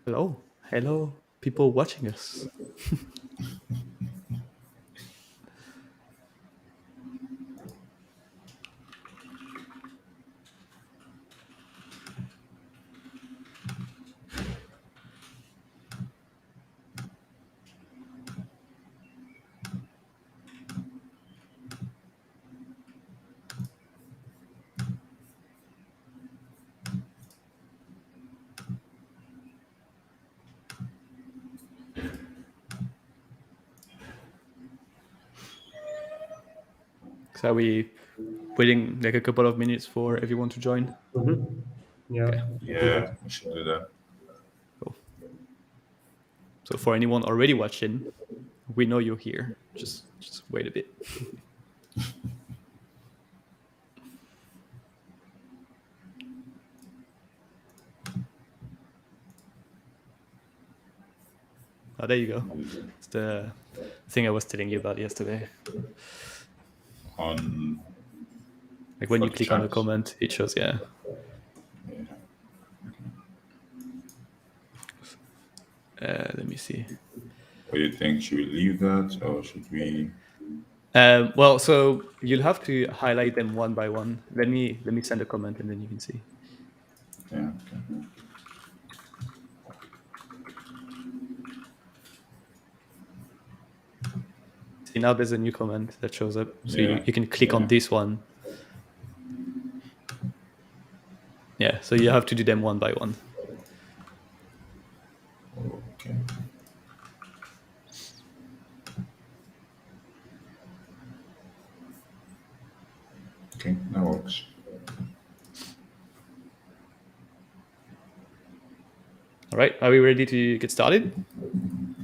Hello, people watching us. So are we waiting like a couple of minutes for everyone to join? Yeah. Okay. Yeah, we should do that. Cool. So for anyone already watching, we know you're here. Just wait a bit. Oh, there you go. It's the thing I was telling you about yesterday. On Like when for you the click on a chats. comment, it shows, yeah. Let me see. What do you think? Should we leave that or should we? Well, so you'll have to highlight them one by one. Let me send a comment and then you can see. Yeah. Okay. See, now there's a new comment that shows up. So Yeah. you can click on Yeah. this one. Yeah, so you have to do them one by one. Okay. Okay, that works. All right, are we ready to get started?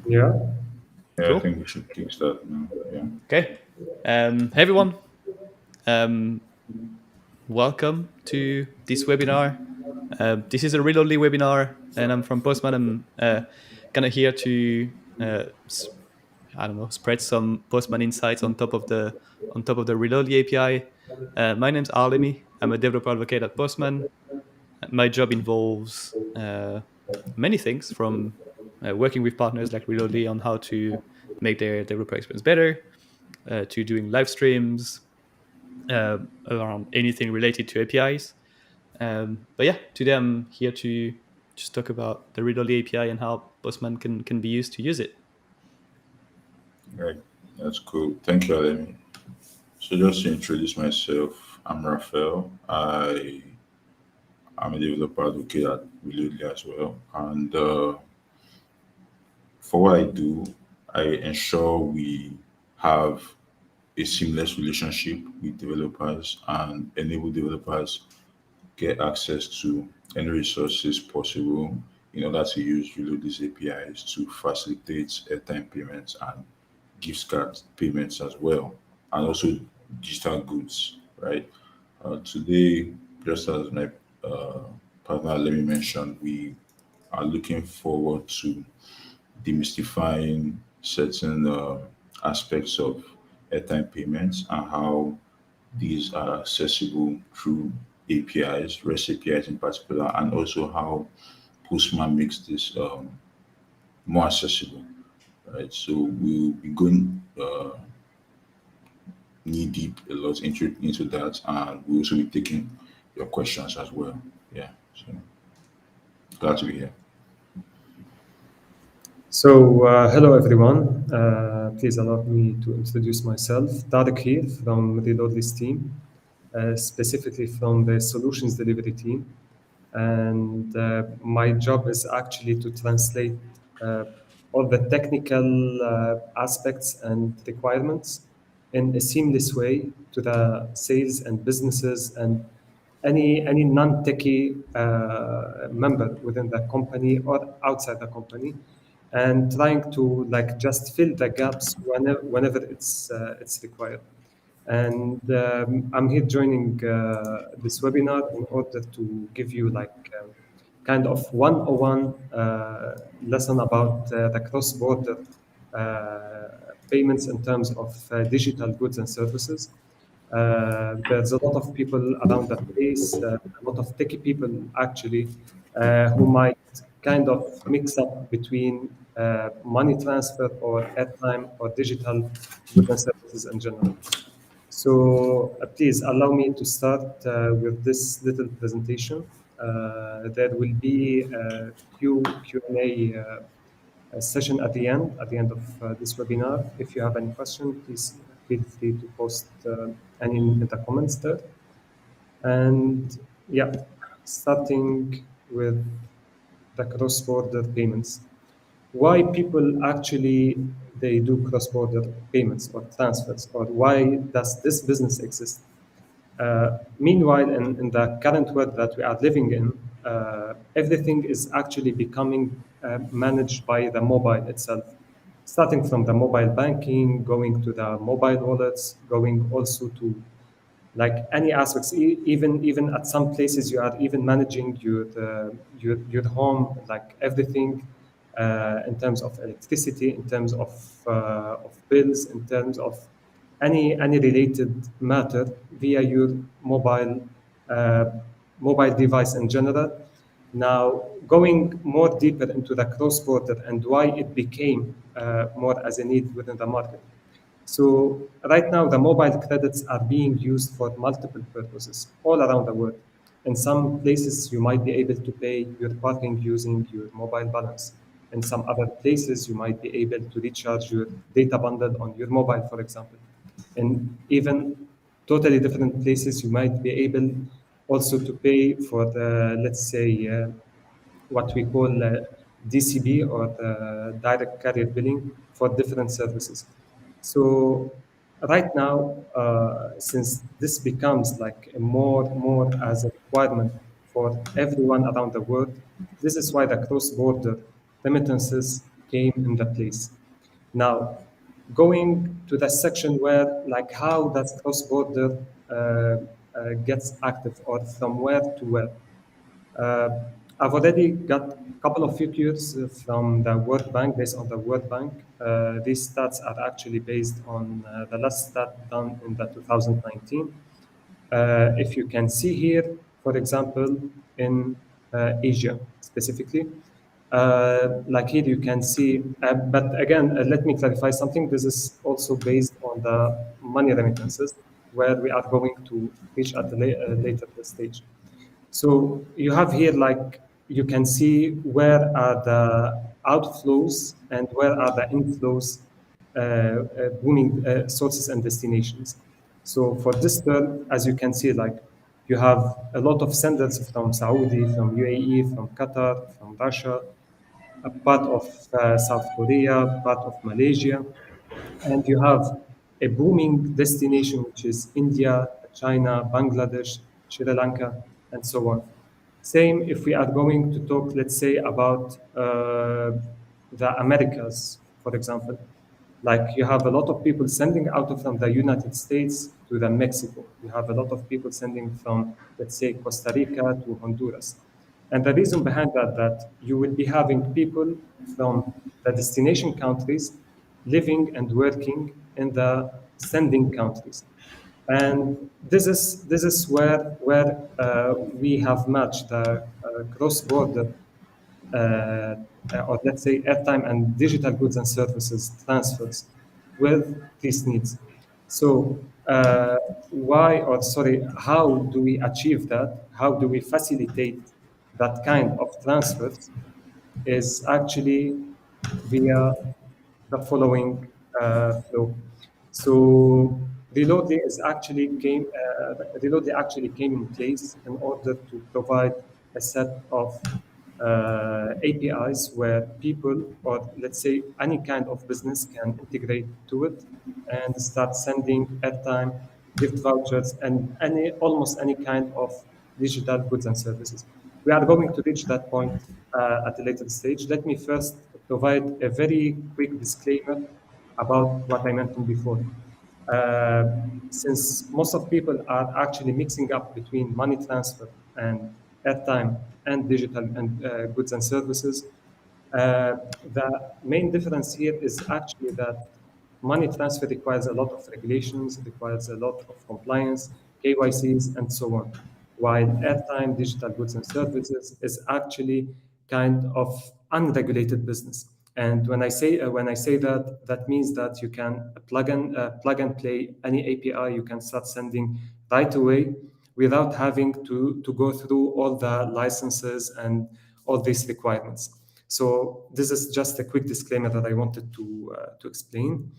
Yeah. Yeah, Cool. I think we should kickstart now. Yeah. Okay. Hey everyone. Welcome to this webinar. This is a Reloadly webinar, and I'm from Postman. I'm kind of here to spread some Postman insights on top of the Reloadly API. My name's Arlemi. I'm a developer advocate at Postman. My job involves many things, from working with partners like Reloadly on how to make their developer experience better, to doing live streams around anything related to APIs. But yeah, today I'm here to just talk about the Reloadly API and how Postman can be used to use it. Right. That's cool. Thank you, Arlemi. So just to introduce myself, I'm Raphael. I'm a developer advocate at Reloadly as well. And for what I do, I ensure we have a seamless relationship with developers and enable developers get access to any resources possible in order to use Reloadly's APIs to facilitate airtime payments and gift card payments as well, and also digital goods, right? Today, just as my uh, partner let me mention, we are looking forward to demystifying certain aspects of airtime payments and how these are accessible through APIs, REST APIs in particular, and also how Postman makes this more accessible, right? So we'll be going knee deep a lot into that, and we'll also be taking your questions as well. Yeah, so glad to be here. So, hello everyone. Please allow me to introduce myself. Tarek here from Reloadly's team, specifically from the solutions delivery team. And my job is actually to translate all the technical aspects and requirements in a seamless way to the sales and businesses and any non-techie member within the company or outside the company, and trying to like just fill the gaps whenever it's required. And I'm here joining this webinar in order to give you like kind of 101 lesson about the cross-border payments in terms of digital goods and services. There's a lot of people around that place, a lot of techie people actually, who might kind of mix up between money transfer or airtime or digital goods and services in general. So please allow me to start with this little presentation. There will be a Q&A session at the end of this webinar. If you have any question, please feel free to post any in the comments there. And yeah, starting with the cross-border payments. Why people actually they do cross-border payments or transfers, or why does this business exist? Meanwhile, in the current world that we are living in, everything is actually becoming managed by the mobile itself, starting from the mobile banking, going to the mobile wallets, going also to like any aspects, even at some places you are even managing your home, like everything in terms of electricity, in terms of bills, in terms of any related matter via your uh, mobile device in general. Now, going more deeper into the cross-border and why it became more as a need within the market. So right now, the mobile credits are being used for multiple purposes all around the world. In some places, you might be able to pay your parking using your mobile balance. In some other places, you might be able to recharge your data bundle on your mobile, for example. In even totally different places, you might be able also to pay for the, let's say, what we call DCB or the direct carrier billing for different services. So right now, since this becomes like a more as a requirement for everyone around the world, this is why the cross-border remittances came into place. Now, going to the section where like how does cross-border gets active or from where to where. Uh, I've already got a couple of figures from the World Bank, based on the World Bank. These stats are actually based on the last stat done in the 2019. If you can see here, for example, in Asia specifically, like here you can see, but again, let me clarify something. This is also based on the money remittances, where we are going to reach at the later stage. So you have here, like, you can see where are the outflows and where are the inflows, booming sources and destinations. So for this term, as you can see, like, you have a lot of senders from Saudi, from UAE, from Qatar, from Russia, a part of South Korea, part of Malaysia, and you have a booming destination, which is India, China, Bangladesh, Sri Lanka, and so on. Same if we are going to talk, let's say, about the Americas, for example. Like you have a lot of people sending out of from the United States to the Mexico. You have a lot of people sending from, let's say, Costa Rica to Honduras. And the reason behind that, that you will be having people from the destination countries living and working in the sending countries. And this is where we have matched the cross-border or let's say airtime and digital goods and services transfers with these needs. So why, or sorry, how do we achieve that? How do we facilitate that kind of transfers? Is actually via the following flow. So Reloadly actually came in place in order to provide a set of APIs where people, or let's say any kind of business, can integrate to it and start sending airtime, gift vouchers, and almost any kind of digital goods and services. We are going to reach that point at a later stage. Let me first provide a very quick disclaimer about what I mentioned before. Since most of people are actually mixing up between money transfer and airtime and digital and goods and services, the main difference here is actually that money transfer requires a lot of regulations, requires a lot of compliance, KYCs, and so on. While airtime, digital goods and services is actually kind of unregulated business. And when I say that, that means that you can plug and play any API. You can start sending right away without having to go through all the licenses and all these requirements. So this is just a quick disclaimer that I wanted to explain.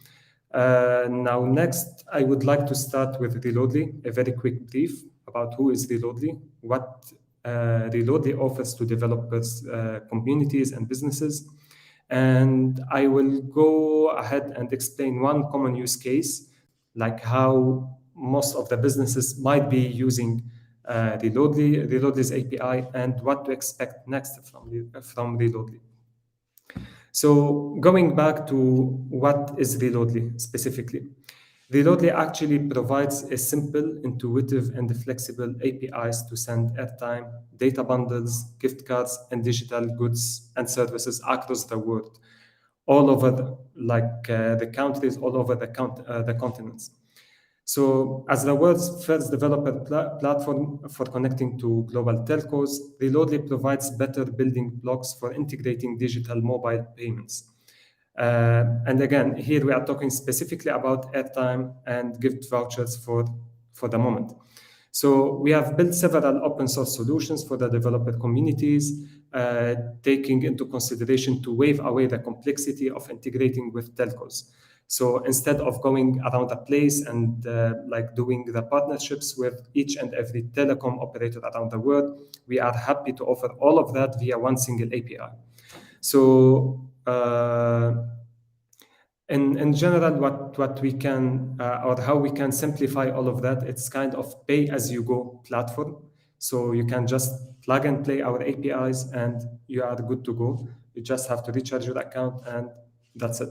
Now, next, I would like to start with Reloadly, a very quick brief about who is Reloadly, what Reloadly offers to developers, communities, and businesses. And I will go ahead and explain one common use case, like how most of the businesses might be using Reloadly's API, and what to expect next from Reloadly. So going back to what is Reloadly specifically. Reloadly actually provides a simple, intuitive, and flexible APIs to send airtime, data bundles, gift cards, and digital goods and services across the world, all over the countries, all over the continents. So as the world's first developer platform for connecting to global telcos, Reloadly provides better building blocks for integrating digital mobile payments. And again, here we are talking specifically about airtime and gift vouchers for the moment. So we have built several open source solutions for the developer communities, taking into consideration to waive away the complexity of integrating with telcos. So instead of going around a place and doing the partnerships with each and every telecom operator around the world, we are happy to offer all of that via one single API. So in general, what we can or how we can simplify all of that, it's kind of pay-as-you-go platform. So you can just plug and play our APIs and you are good to go. You just have to recharge your account and that's it.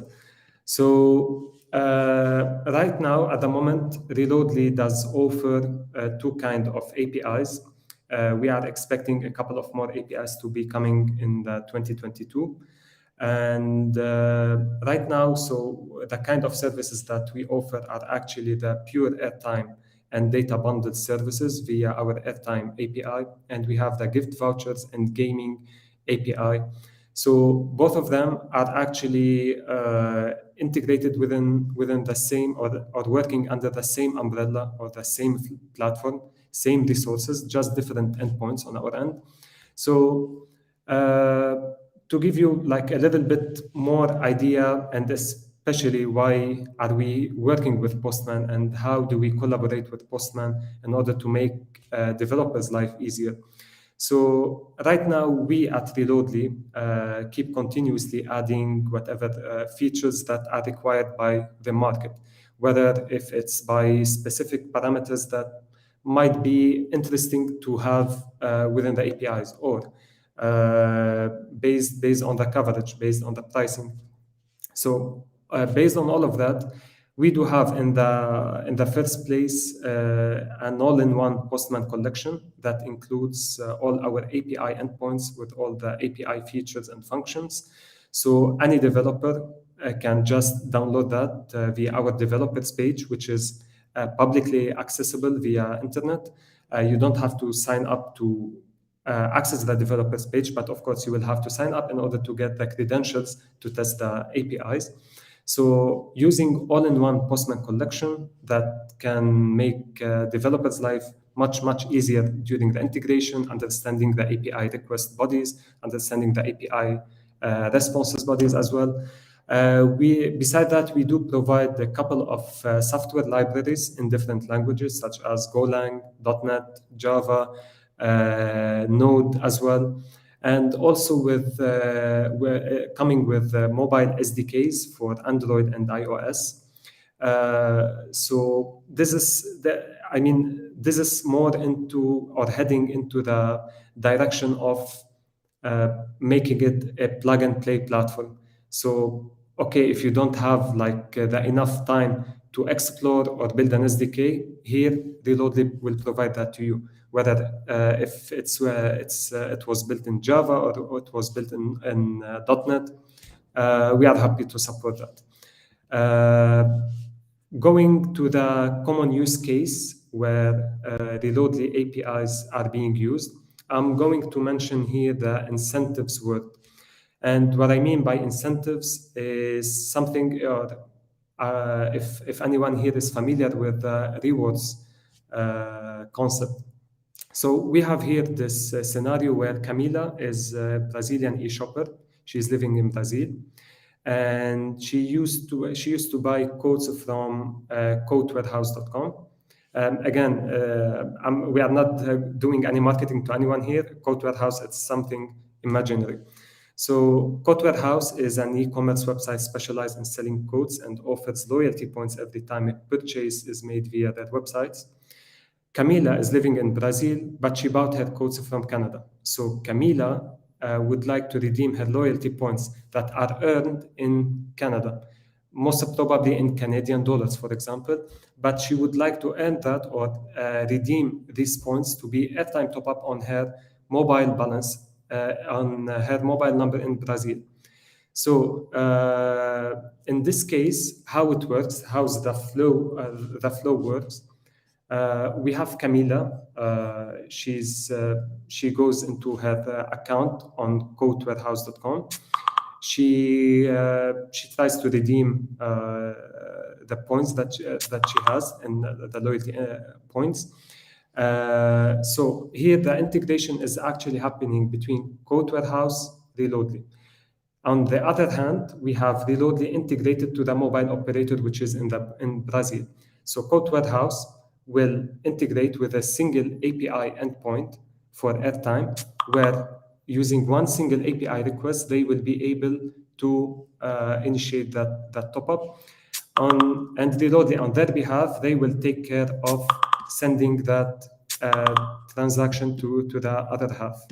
So right now, at the moment, Reloadly does offer two kinds of APIs. We are expecting a couple of more APIs to be coming in 2022. And right now, so the kind of services that we offer are actually the pure airtime and data bundled services via our airtime API. And we have the gift vouchers and gaming API. So both of them are actually integrated within the same or working under the same umbrella or the same platform, same resources, just different endpoints on our end. So to give you like a little bit more idea, and especially why are we working with Postman and how do we collaborate with Postman in order to make developers' life easier. So right now, we at Reloadly keep continuously adding whatever features that are required by the market, whether if it's by specific parameters that might be interesting to have within the APIs, or based on the coverage, based on the pricing. So based on all of that, we do have in the first place an all-in-one Postman collection that includes all our API endpoints with all the API features and functions. So any developer can just download that via our developers page, which is publicly accessible via internet. You don't have to sign up to access the developers page, but of course you will have to sign up in order to get the credentials to test the APIs. So using all-in-one Postman collection that can make developers' life much, much easier during the integration, understanding the API request bodies, understanding the API responses bodies as well. Beside that, we do provide a couple of software libraries in different languages, such as Golang, .NET, Java, Node as well. And also we're coming with mobile SDKs for Android and iOS. So this is more into or heading into the direction of making it a plug and play platform. So, okay, if you don't have the enough time to explore or build an SDK, here Reloadly will provide that to you. Whether if it was built in Java or it was built in .NET, we are happy to support that. Going to the common use case where Reloadly APIs are being used, I'm going to mention here the incentives word. And what I mean by incentives is something, if anyone here is familiar with the rewards concept. So we have here this scenario where Camila is a Brazilian e-shopper. She's living in Brazil, and she used to buy coats from coatwarehouse.com. Again, we are not doing any marketing to anyone here. Coat Warehouse, it's something imaginary. So Coat Warehouse is an e-commerce website specialized in selling coats and offers loyalty points every time a purchase is made via their websites. Camila is living in Brazil, but she bought her coats from Canada. So Camila would like to redeem her loyalty points that are earned in Canada, most probably in Canadian dollars, for example, but she would like to earn that or redeem these points to be airtime top-up on her mobile balance, on her mobile number in Brazil. So in this case, how it works, how's the flow works. We have Camila. She goes into her account on coatwarehouse.com. She tries to redeem the points that she has and the loyalty points. So here the integration is actually happening between Coat Warehouse, Reloadly. On the other hand, we have Reloadly integrated to the mobile operator, which is in Brazil. So Coat Warehouse will integrate with a single API endpoint for airtime, where using one single API request, they will be able to initiate that top-up. And Reloadly, on their behalf, they will take care of sending that transaction to the other half.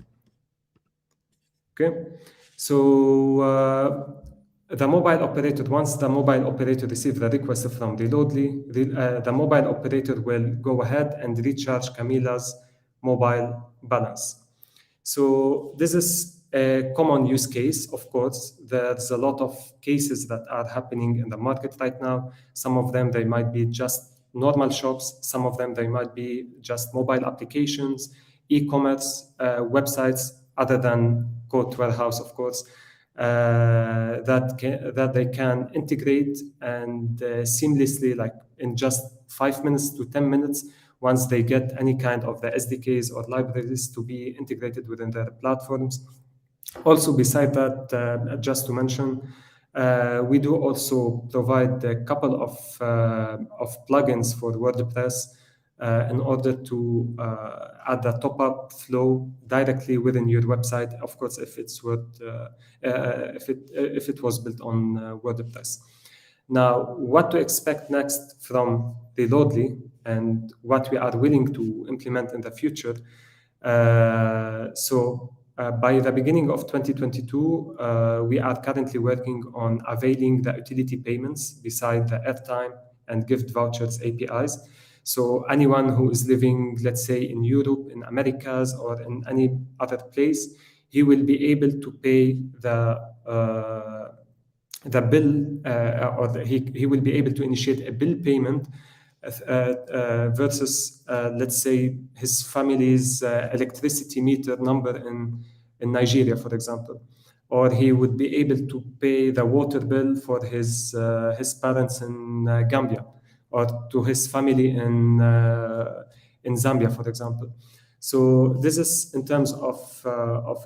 Okay, so the mobile operator, once the mobile operator receives the request from Reloadly, the mobile operator will go ahead and recharge Camila's mobile balance. So this is a common use case, of course. There's a lot of cases that are happening in the market right now. Some of them, they might be just normal shops. Some of them, they might be just mobile applications, e-commerce websites, other than Coat Warehouse, of course, that they can integrate and seamlessly, like in just 5 minutes to 10 minutes, once they get any kind of the SDKs or libraries to be integrated within their platforms. Also, beside that, just to mention, we do also provide a couple of plugins for WordPress in order to add the top-up flow directly within your website. Of course, if it's if it was built on WordPress. Now, what to expect next from Reloadly and what we are willing to implement in the future. By the beginning of 2022, we are currently working on availing the utility payments beside the airtime and gift vouchers APIs. So anyone who is living, let's say, in Europe, in Americas, or in any other place, he will be able to pay the bill, he will be able to initiate a bill payment versus, let's say, his family's electricity meter number in Nigeria, for example. Or he would be able to pay the water bill for his parents in Gambia, or to his family in Zambia, for example. So this is in terms of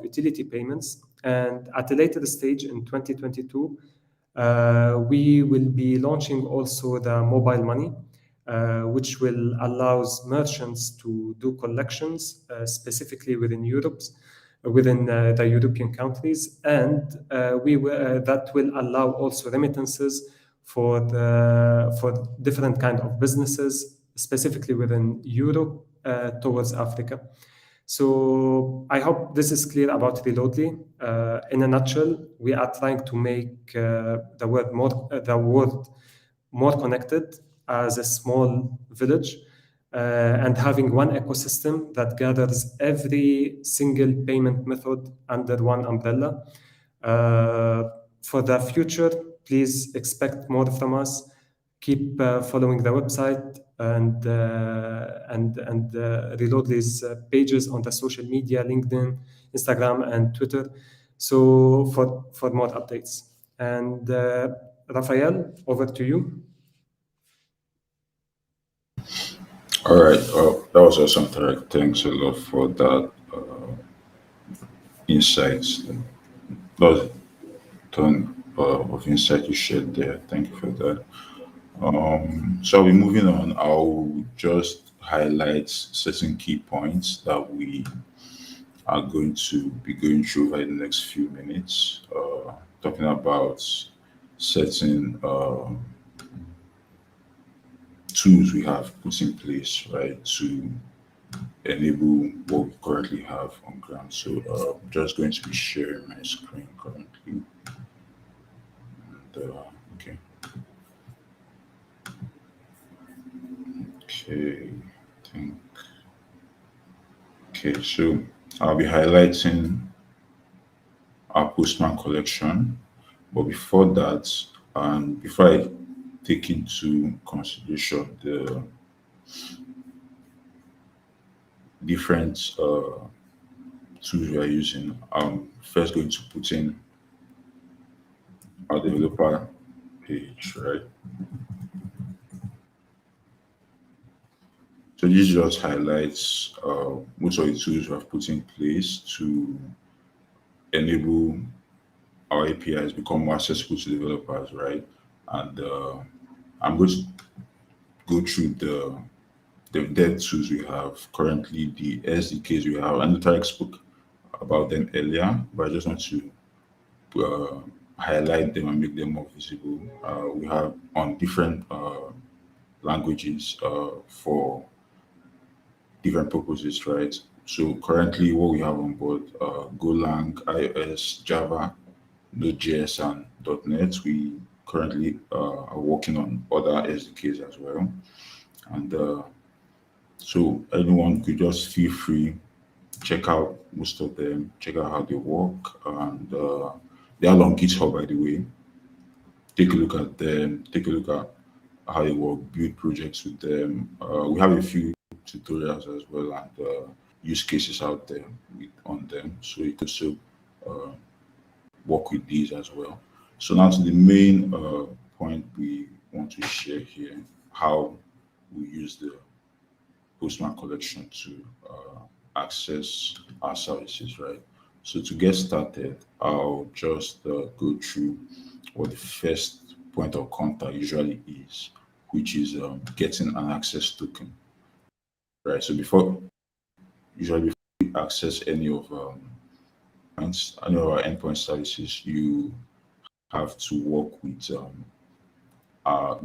utility payments. And at a later stage in 2022, we will be launching also the mobile money, which will allow merchants to do collections specifically within the European countries, and that will allow also remittances for different kind of businesses, specifically within Europe towards Africa. So I hope this is clear about Reloadly. In a nutshell, we are trying to make the world more connected as a small village, and having one ecosystem that gathers every single payment method under one umbrella. For the future, please expect more from us. Keep following the website and Reloadly's pages on the social media, LinkedIn, Instagram, and Twitter. So for more updates. And Raphael, over to you. All right. That was awesome, Tarek. Thanks a lot for that insights. That was a ton of insight you shared there. Thank you for that. So I'll be moving on. I'll just highlight certain key points that we are going to be going through over the next few minutes. Talking about certain tools we have put in place, right, to enable what we currently have on ground. So I'm just going to be sharing my screen currently. And, okay. Okay. I think. Okay. So I'll be highlighting our Postman collection, but before that, and before I take into consideration the different tools we are using, I'm first going to put in our developer page, right? So this just highlights most of the tools we have put in place to enable our APIs become more accessible to developers, right? And I'm going to go through the dev tools we have currently, the SDKs we have, and Tarek spoke about them earlier, but I just want to uh, highlight them and make them more visible. We have on different languages for different purposes, right? So currently, what we have on board: Golang, iOS, Java, Node.js, and .NET. We currently are working on other SDKs as well, and so anyone could just feel free check out most of them, check out how they work, and they are on GitHub, by the way. Take a look at them, take a look at how they work, build projects with them. We have a few tutorials as well and use cases out there on them, so you can also uh, work with these as well. So now to the main point we want to share here, how we use the Postman collection to access our services, right? So to get started, I'll just go through what the first point of contact usually is, which is getting an access token, right? So usually before you access any of any of our endpoint services, you have to work with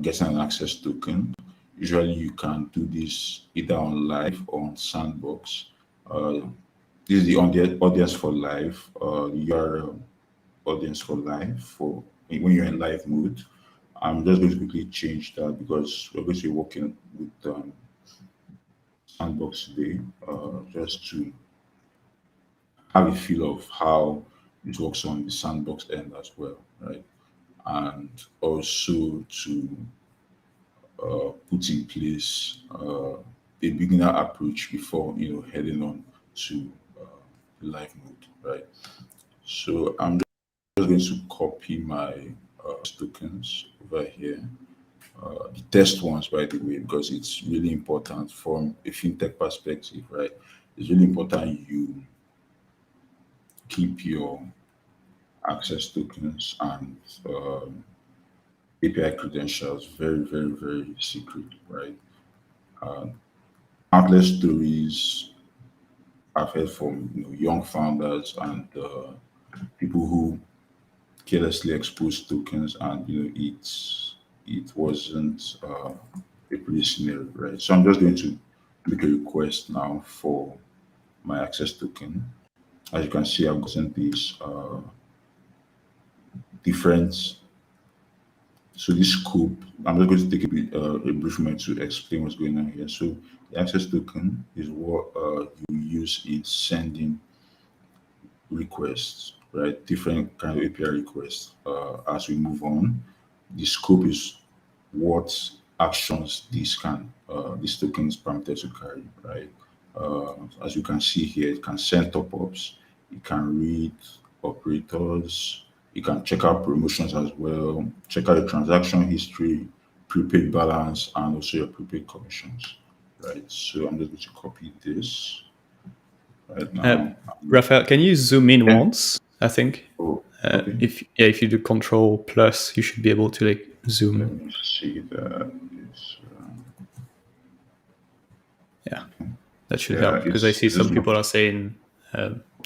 getting an access token. Usually, you can do this either on live or on Sandbox. Uh, this is the audience for live. The URL audience for live for when you're in live mode. I'm just going to quickly change that because we're going to be working with Sandbox today, just to have a feel of how it works on the Sandbox end as well, right? And also to put in place a beginner approach before heading on to live mode, right? So I'm just going to copy my tokens over here, the test ones, by the way, because it's really important from a fintech perspective, right? It's really important you keep your access tokens and API credentials very, very, very secret, right? Uh, Countless stories I've heard from young founders and people who carelessly exposed tokens, and it wasn't a pretty scenario, right? So I'm just going to make a request now for my access token. As you can see, I've gotten these different. So this scope, I'm just going to take a brief moment to explain what's going on here. So the access token is what you use in sending requests, right? Different kind of API requests. As we move on, the scope is what actions these tokens permitted to carry, right? As you can see here, it can send top-ups, it can read operators, you can check out promotions as well, check out your transaction history, prepaid balance, and also your prepaid commissions, right? So I'm just going to copy this right now. Raphael, can you zoom in Yeah. once? I think Oh, okay. if you do Control plus, you should be able to like Let zoom. me see that. It's, Yeah, that should yeah, help because I see it's some just not. people are saying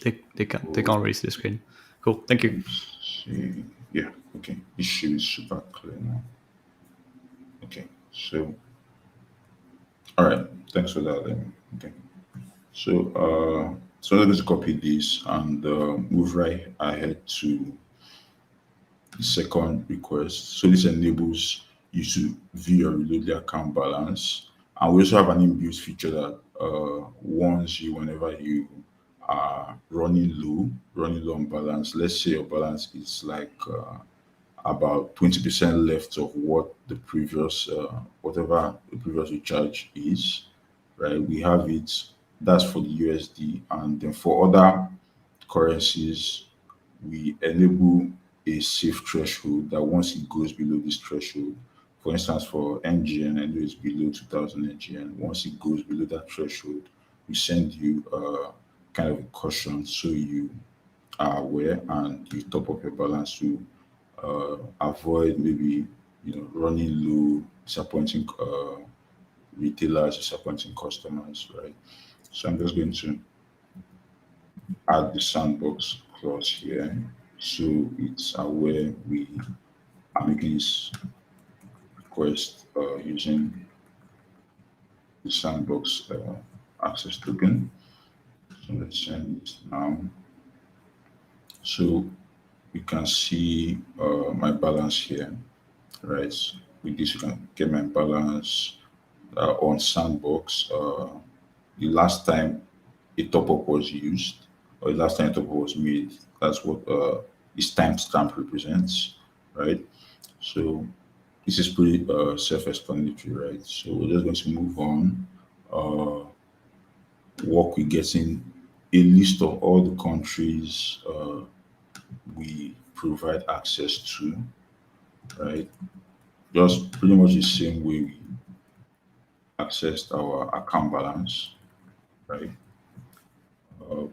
they can't really see the screen. Cool, thank you. See, yeah, okay. This should be super clear now. Okay, so all right, thanks for that. Okay, so I'm going to copy this and move right ahead to the second request. So this enables you to view your Reloadly account balance, and we also have an inbuilt feature that warns you whenever you are running low on balance. Let's say your balance is like about 20% left of what the previous whatever the previous recharge is, right? We have it. That's for the USD, and then for other currencies, we enable a safe threshold that once it goes below this threshold, for instance, for NGN, I know it's below 2000 NGN. Once it goes below that threshold, we send you kind of a caution so you are aware and you top up your balance to avoid maybe running low, disappointing retailers, disappointing customers, right? So I'm just going to add the sandbox clause here, so it's aware we are making this request using the sandbox access token. So let's send it now. So you can see my balance here, right? With this, you can get my balance on Sandbox. The last time a top up was used, or the last time a top up was made, that's what this timestamp represents, right? So this is pretty self-explanatory, right? So we're just going to move on. Uh, work with getting a list of all the countries we provide access to, right? Just pretty much the same way we accessed our account balance, right? Uh,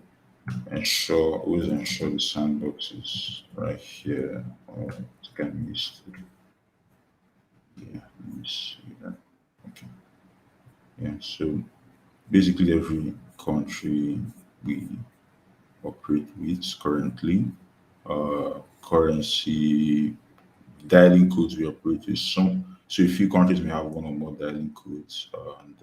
always ensure the sandbox is right here. Or it can miss. Yeah, let me see that. Okay. Yeah, so basically every country we operate with currently, currency dialing codes we operate with. So a few countries may have one or more dialing codes, and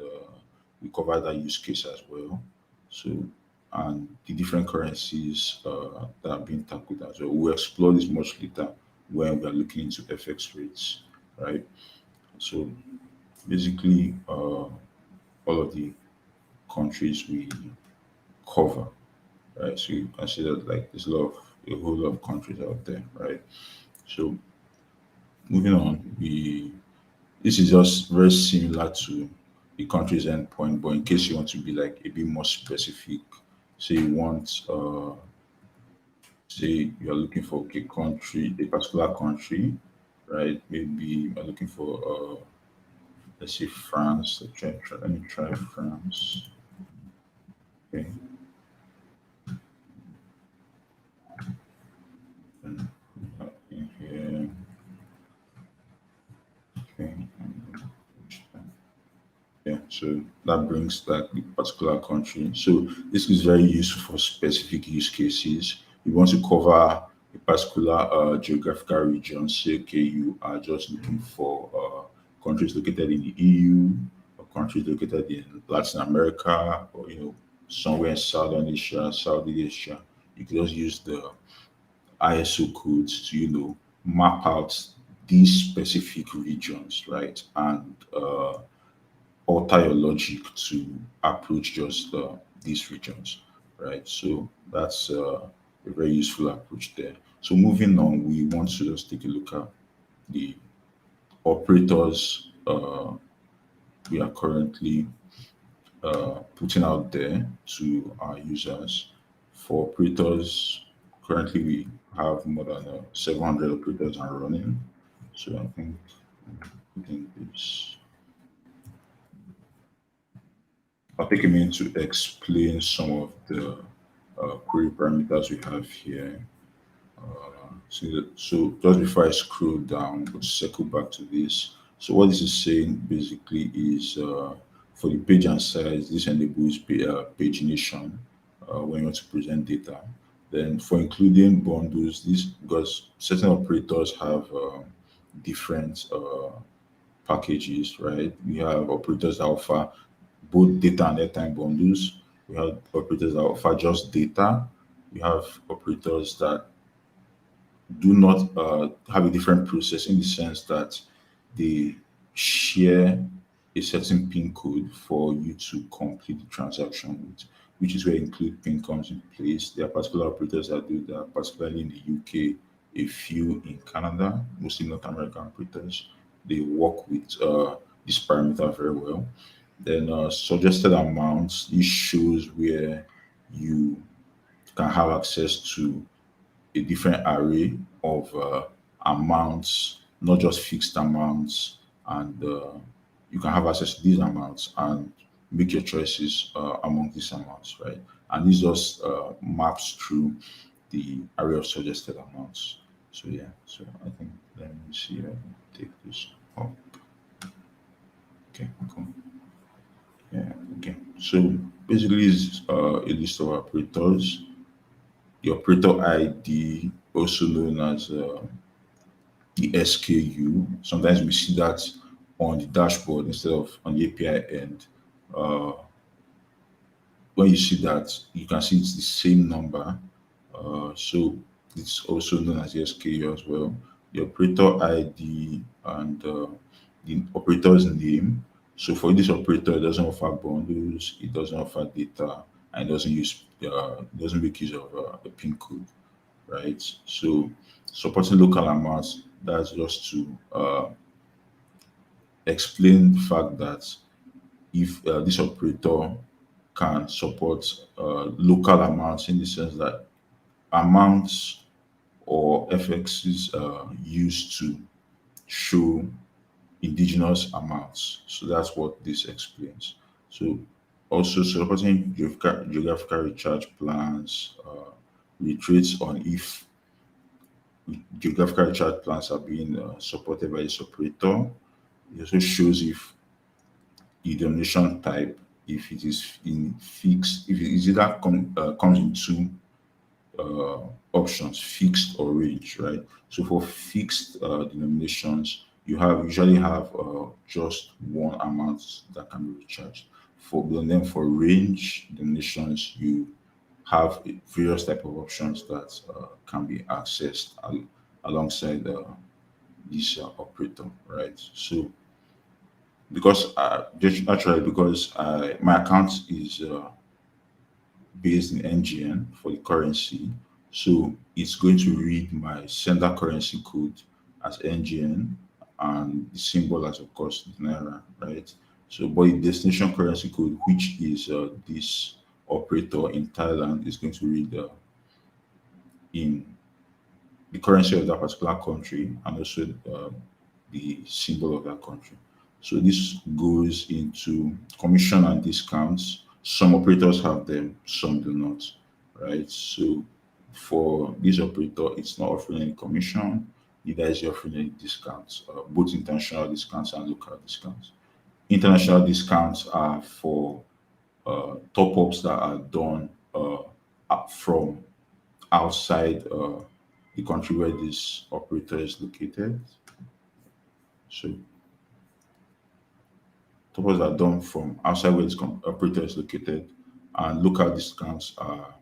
we cover that use case as well. So and the different currencies that are being tackled as well. We'll explore this much later when we are looking into FX rates, right? So basically, all of the countries we cover, right? So you consider like there's a whole lot of countries out there, right? So moving on, this is just very similar to the country's endpoint, but in case you want to be like a bit more specific, say you want, say you're looking for a country, a particular country, right? Maybe you're looking for, let's say France. Let me try France. Okay. And in here, okay. Yeah, so that brings that the particular country. So this is very useful for specific use cases. You want to cover a particular geographical region. Say, okay, you are just looking for countries located in the EU or countries located in Latin America or somewhere in Southern Asia, Southeast Asia. You can just use the ISO codes to map out these specific regions, right? And alter your logic to approach just these regions, right? So that's a very useful approach there. So moving on, we want to just take a look at the operators we are currently putting out there to our users. For operators, currently we have more than 700 operators are running. So I think this. I'll take a minute to explain some of the query parameters we have here. So just before I scroll down, we'll circle back to this. So what this is saying basically is for the page and size, this enables pagination when you want to present data. Then for including bundles, this because certain operators have different packages, right? We have operators that offer both data and airtime bundles. We have operators that offer just data. We have operators that do not have a different process in the sense that they share a certain PIN code for you to complete the transaction with, which is where include PIN comes in place. There are particular operators that do that, particularly in the UK, a few in Canada, mostly North American operators. They work with this parameter very well. Then suggested amounts, this shows where you can have access to a different array of amounts, not just fixed amounts, and you can have access to these amounts and make your choices among these amounts, right? And this just maps through the array of suggested amounts. So yeah, so I think let me see. I can take this up. Okay, cool. Yeah, okay. So basically, it's a list of operators. The operator ID, also known as the SKU. Sometimes we see that on the dashboard instead of on the API end. Uh, when you see that, you can see it's the same number. So it's also known as the SKU as well. The operator ID and the operator's name. So for this operator, it doesn't offer bundles, it doesn't offer data, and it doesn't make use of a PIN code, right? So supporting local amounts, that's just to explain the fact that if this operator can support local amounts in the sense that amounts or FXs used to show indigenous amounts. So that's what this explains. So also supporting geographical recharge plans, reiterates on if geographical recharge plans are being supported by this operator. It also shows if the denomination type, if it is in fixed, if it is either comes in two options, fixed or range, right? So for fixed denominations, you usually have just one amount that can be recharged. And then for range denominations, you have various type of options that can be accessed alongside this operator, right? So because just naturally because my account is based in NGN for the currency. So it's going to read my sender currency code as NGN and the symbol as, of course, Naira, right? So, but the destination currency code, which is this operator in Thailand, is going to read in the currency of that particular country and also the symbol of that country. So this goes into commission and discounts. Some operators have them, some do not, right? So for this operator, it's not offering any commission, neither is it offering any discounts, both international discounts and local discounts. International discounts are for top-ups that are done from outside the country where this operator is located. So top-ups are done from outside where this operator is located, and local discounts are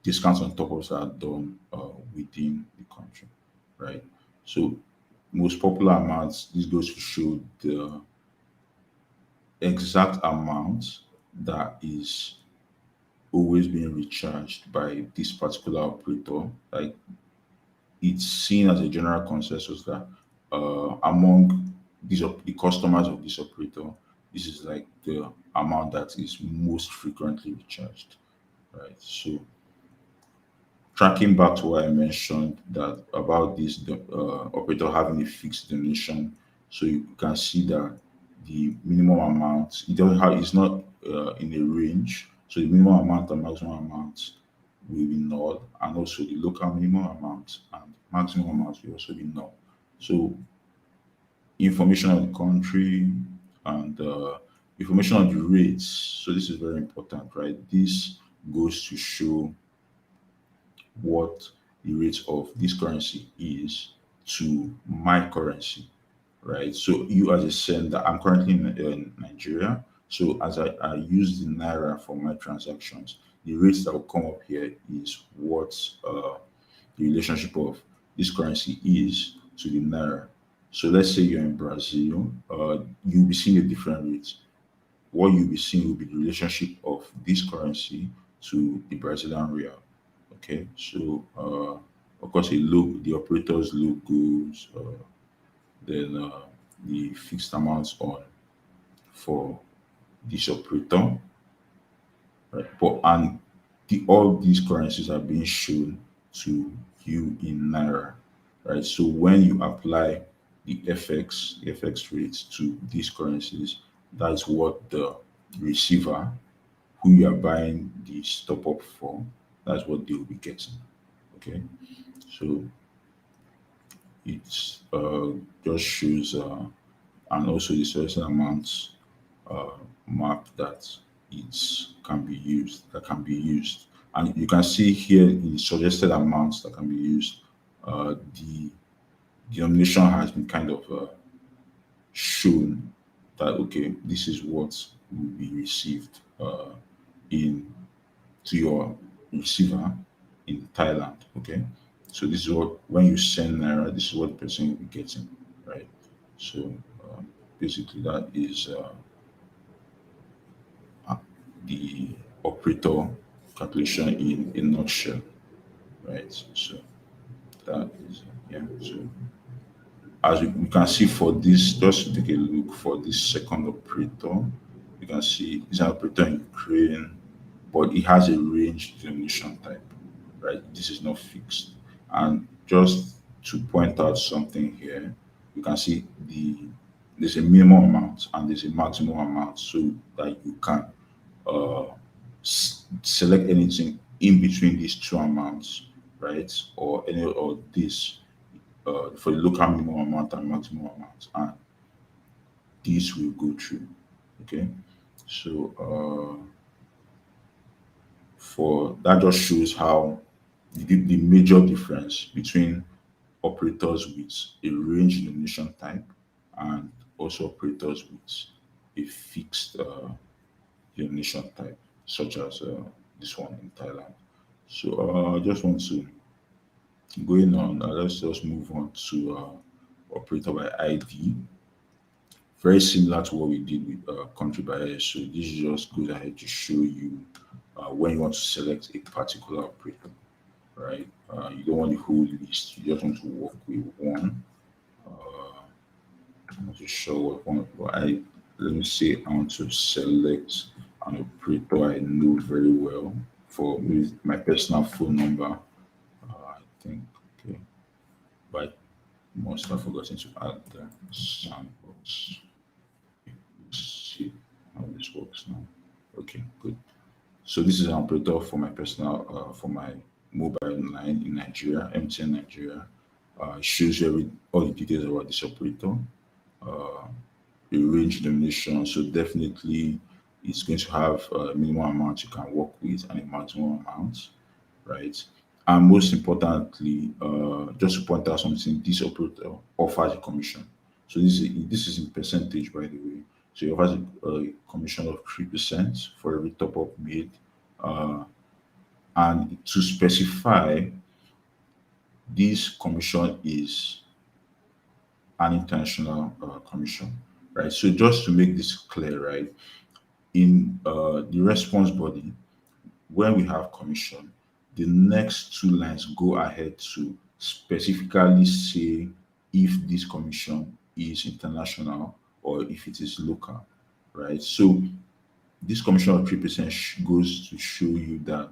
discounts on top-ups that are done within the country, right? So most popular amounts, this goes to show the exact amount that is always being recharged by this particular operator. Like it's seen as a general consensus that among the customers of this operator, this is like the amount that is most frequently recharged, right? So tracking back to what I mentioned that about this operator having a fixed donation, so you can see that the minimum amount it doesn't have it's not in a range. So the minimum amount and maximum amount will be null, and also the local minimum amount and maximum amount will also be null. So information on the country and information on the rates. So this is very important, right? This goes to show what the rate of this currency is to my currency, right? So you as a sender, I'm currently in Nigeria. So as I use the Naira for my transactions, the rates that will come up here is what the relationship of this currency is to the Naira. So let's say you're in Brazil, you'll be seeing a different rate. What you'll be seeing will be the relationship of this currency to the Brazilian real. Okay, so of course, the operator's logos, then the fixed amounts on for this operator, right? But all these currencies are being shown to you in Naira, right? So when you apply the FX rates to these currencies, that's what the receiver who you are buying the top up for, that's what they will be getting. Okay, so it's just shows and also the certain amounts map that can be used, and you can see here in the suggested amounts that can be used. The denomination has been kind of shown that okay, this is what will be received in to your receiver in Thailand. Okay, so this is what when you send Naira, this is what the person will be getting, right? So basically, that is the operator calculation in a nutshell, right? So that is yeah. So as we can see for this, just to take a look for this second operator, you can see it's an operator in Ukraine, but it has a range denomination type, right? This is not fixed. And just to point out something here, you can see there's a minimum amount and there's a maximum amount, so that you can uh, select anything in between these two amounts, right? Or any or this for the local minimum amount and maximum amount, and this will go through. Okay, so for that just shows how the major difference between operators with a range denomination type and also operators with a fixed denomination type, such as this one in Thailand. So I just want to going on. Let's just move on to operator by ID. Very similar to what we did with country by ISO. This just goes ahead to show you when you want to select a particular operator, right? You don't want the whole list. You just want to work with one. I'm not too sure what one. But let me say I want to select an operator I know very well for my personal phone number. I think okay, but must have forgotten to add the sandbox. Let's see how this works now. Okay, good. So this is an operator for my personal, for my mobile line in Nigeria, MTN Nigeria. It shows you all the details about this operator, a range denomination. So definitely, it's going to have a minimum amount you can work with and a maximum amount, right? And most importantly, just to point out something, this operator offers a commission. So this is in percentage, by the way. So it offers a commission of 3% for every top up made. And to specify, this commission is an international commission, right? So just to make this clear, right, in the response body, when we have commission, the next two lines go ahead to specifically say if this commission is international or if it is local, right? So this commission of 3% goes to show you that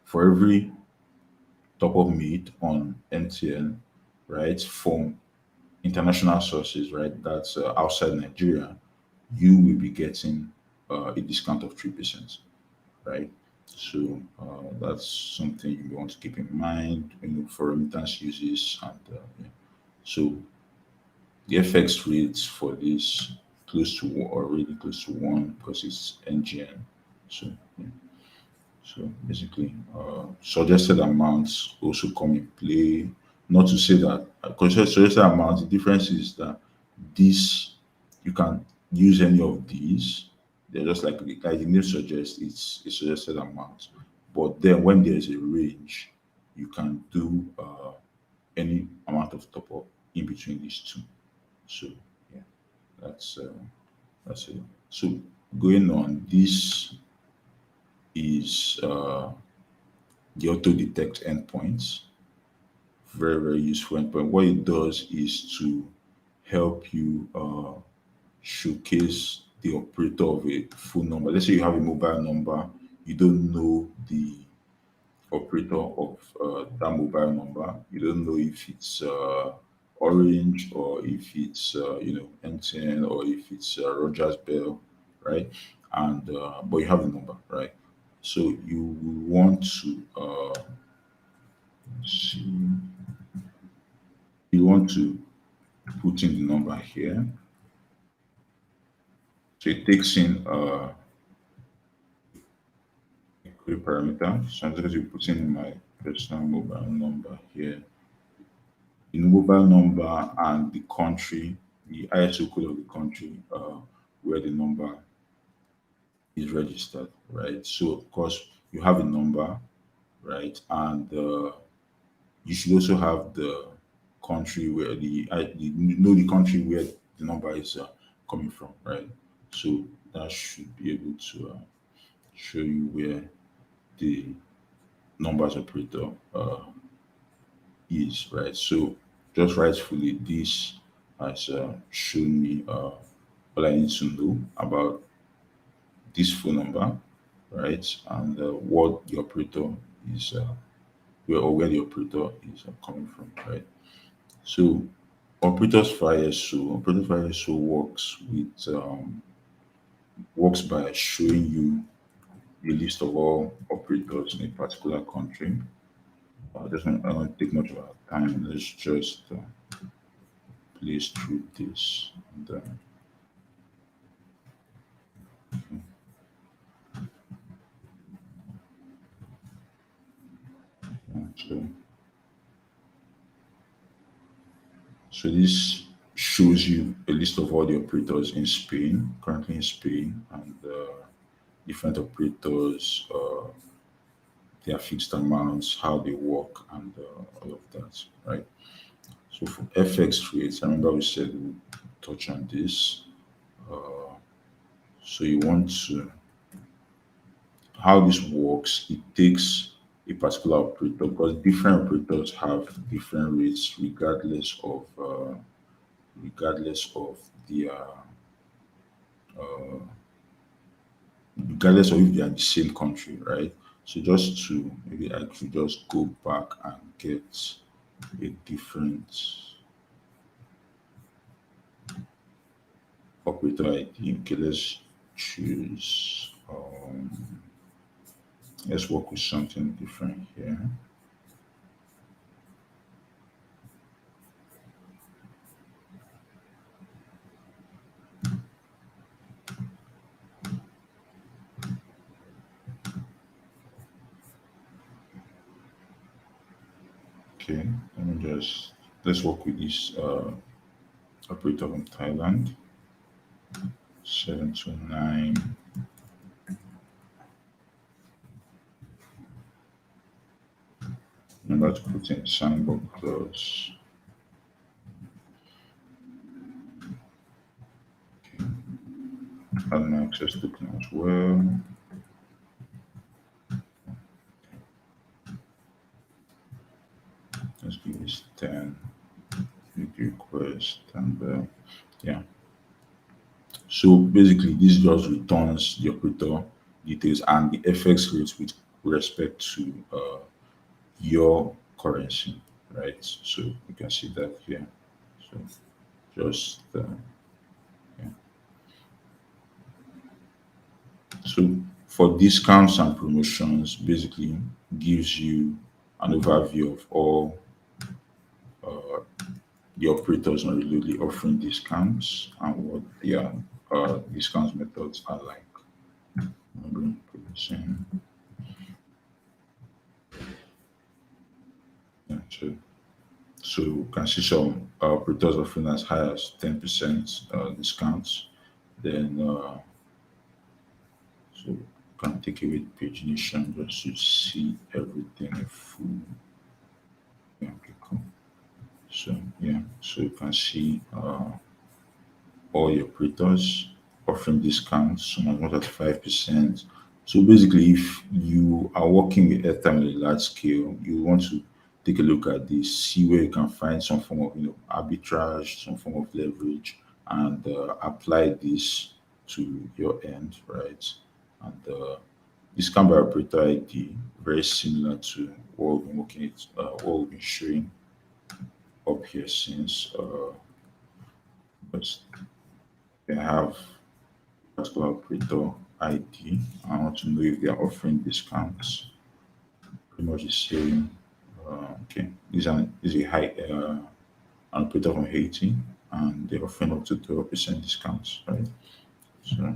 for every top up made on MTN, right, from international sources, right, that's outside Nigeria, you will be getting a discount of 3%, right? So that's something you want to keep in mind, for remittance uses. And yeah. So the FX rates for this already close to one because it's NGN. So yeah. So basically, suggested amounts also come in play. Not to say that because suggested amounts, the difference is that this you can use any of these. They're just like the name suggests, it's a suggested amount. But then when there's a range, you can do any amount of top up in between these two. So yeah, that's uh, that's it. So going on, this is the auto detect endpoints. Very, very useful endpoint. What it does is to help you showcase the operator of a phone number. Let's say you have a mobile number, you don't know the operator of that mobile number. You don't know if it's Orange or if it's MTN or if it's Rogers Bell, right? And but you have the number, right? So you will want to see, you want to put in the number here. So it takes in a query parameter. So I'm going to put in my personal mobile number here. The mobile number and the country, the ISO code of the country where the number is registered, right? So of course you have a number, right? And you should also have the country where the country where the number is coming from, right? So that should be able to show you where the numbers operator is, right? So just rightfully, this has shown me all I need to know about this phone number, right? And what the operator is, where the operator is coming from, right? So operators for ISO works by showing you a list of all operators in a particular country. I don't take much of our time. Let's just place through this. And, so, so this shows you a list of all the operators in Spain, currently in Spain, and different operators, their fixed amounts, how they work, and all of that, right? So for FX rates, I remember we said we'll touch on this. Uh, so you want to, how this works, it takes a particular operator because different operators have different rates regardless of their uh, regardless of if they are the same country, right? So just to maybe I could just go back and get a different operator ID. Okay, choose let's work with something different here. Okay, let's work with this operator from Thailand. 729. Remember to put in sandbox clause. Okay. Add my access token as well. Let's give this 10. Make it equal request, and yeah. So basically, this just returns the operator details and the FX rate with respect to your currency, right? So you can see that here. So just yeah. So for discounts and promotions, basically gives you an overview of all uh, the operators on Reloadly offering discounts and what their discounts methods are like. I'm going to put this in. Yeah, so you can see some operators offering as high as 10% discounts. Then so you can take away the pagination just to see everything in full. Yeah, okay, cool. So yeah, so you can see all your operators offering discounts, some as much as 5%. So basically, if you are working with airtime on a large scale, you want to take a look at this, see where you can find some form of arbitrage, some form of leverage, and apply this to your end, right? And discount by operator ID, very similar to what we've been working at, what we've been showing up here since. But they have particular operator ID. I want to know if they are offering discounts. Pretty much the same. Okay, this is a high an operator from Haiti, and they're offering up to 12% discounts, right? So,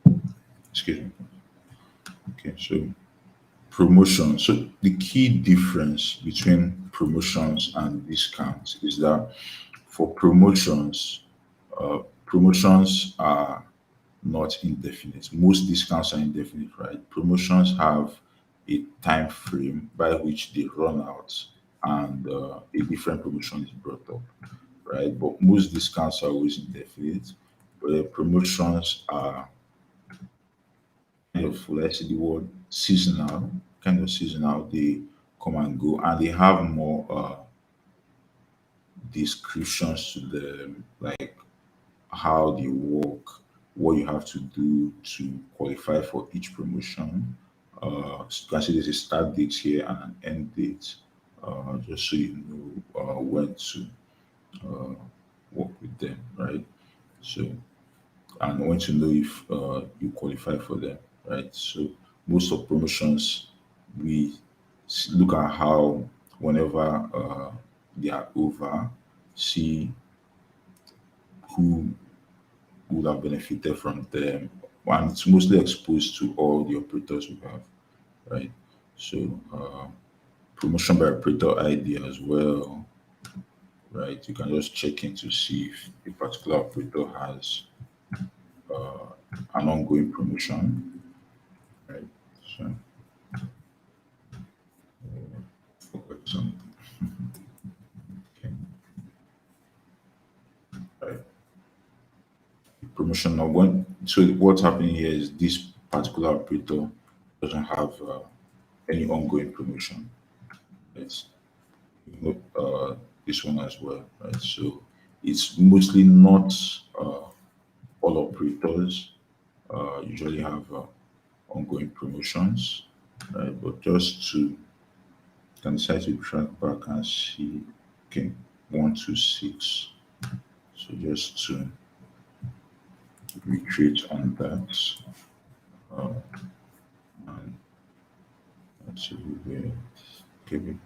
yeah. Excuse me. Okay, so promotion. So the key difference between promotions and discounts is that for promotions are not indefinite. Most discounts are indefinite, right? Promotions have a time frame by which they run out and a different promotion is brought up, right? But most discounts are always indefinite. But promotions are kind of, let's say the word seasonal, kind of seasonal. They come and go and they have more descriptions to them, like how they work, what you have to do to qualify for each promotion. So you can see there's a start date here and an end date, just so you know when to uh, work with them, right? So, and when to know if you qualify for them, right? So, most of promotions, we look at how whenever they are over, see who would have benefited from them. And it's mostly exposed to all the operators we have, right? So promotion by operator ID as well, right? You can just check in to see if a particular operator has uh, an ongoing promotion, right? So focus on okay, right. Promotion now when so what's happening here is this particular operator doesn't have any ongoing promotion. It's this one as well, right? So it's mostly not all operators usually have ongoing promotions, right? But just to can decide to track back and see, okay, 126. So just to recreate on that, uh, and let's see where, okay, we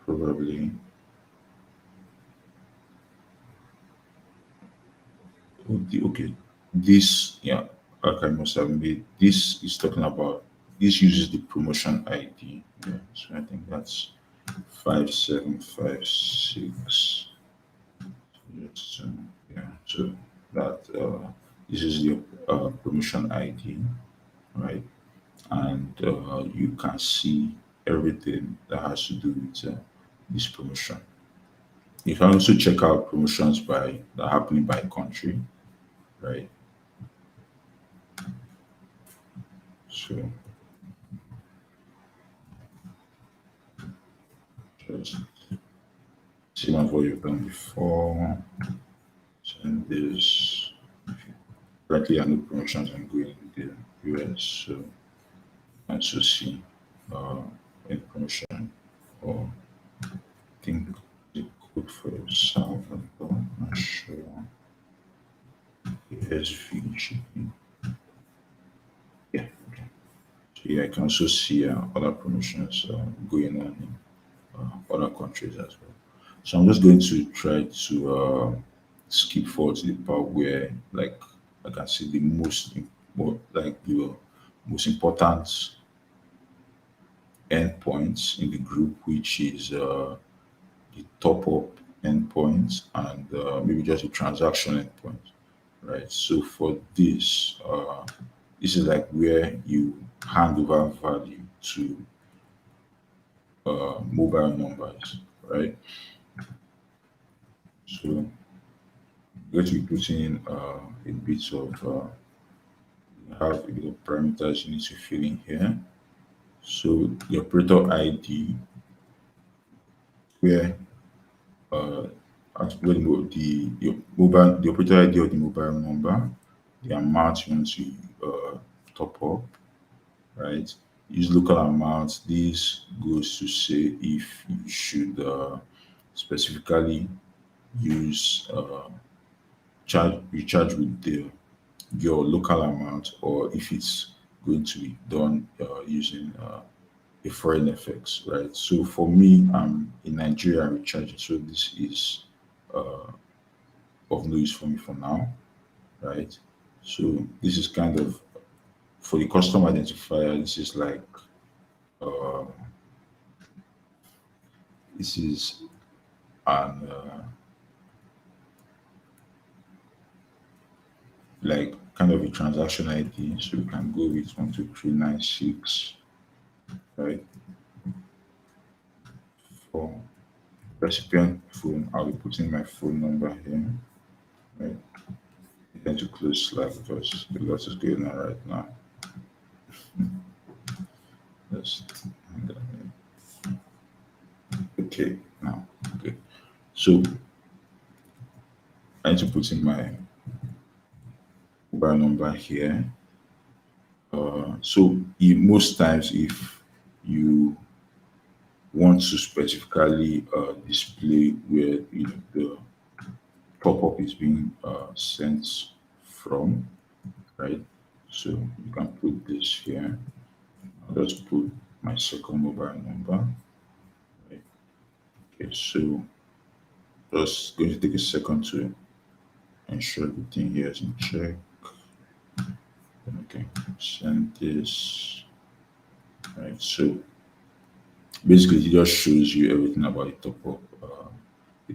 probably okay, this, yeah, like I must have made, this is talking about, this uses the promotion ID. Yeah, so I think that's 5756. Yes, yeah, so that this is the promotion ID, right? And you can see everything that has to do with this promotion. You can also check out promotions by that are happening by country, right? So same as what you've done before. Send this. Currently, I know promotions are going in the US, so I also see any promotion or I think the code for El Salvador. Not sure. SVG. Yeah. Okay. So yeah, I can also see other promotions going on in other countries as well. So I'm just going to try to skip forward to the part where, like, I can see the like the most important endpoints in the group, which is the top up endpoint and maybe just the transaction endpoint, right? So for this, this is like where you hand over value to mobile numbers, right? So I'm going to be putting in a bit of have a bit of parameters you need to fill in here. So the operator ID, where uh, where the operator ID of the mobile number, the amount you want to top up, right? Use local amount. This goes to say if you should specifically use recharge with your local amount, or if it's going to be done using a foreign FX, right? So for me, I'm in Nigeria recharging, so this is uh, of no use for me for now, right? So this is kind of for the custom identifier. This is like uh, this is an like kind of a transaction ID. So we can go with 12396, right? For recipient phone, I'll be putting my phone number here, right? I tend to close Slack because the lot is going on right now. Yes. Okay, now, okay. So I need to put in my mobile number here. So most times, if you want to specifically display where the pop-up is being sent from, right? So you can put this here. I'll just put my second mobile number. Right? Okay, so just going to take a second to ensure everything here is in check. Okay, send this. Right, so basically it just shows you everything about the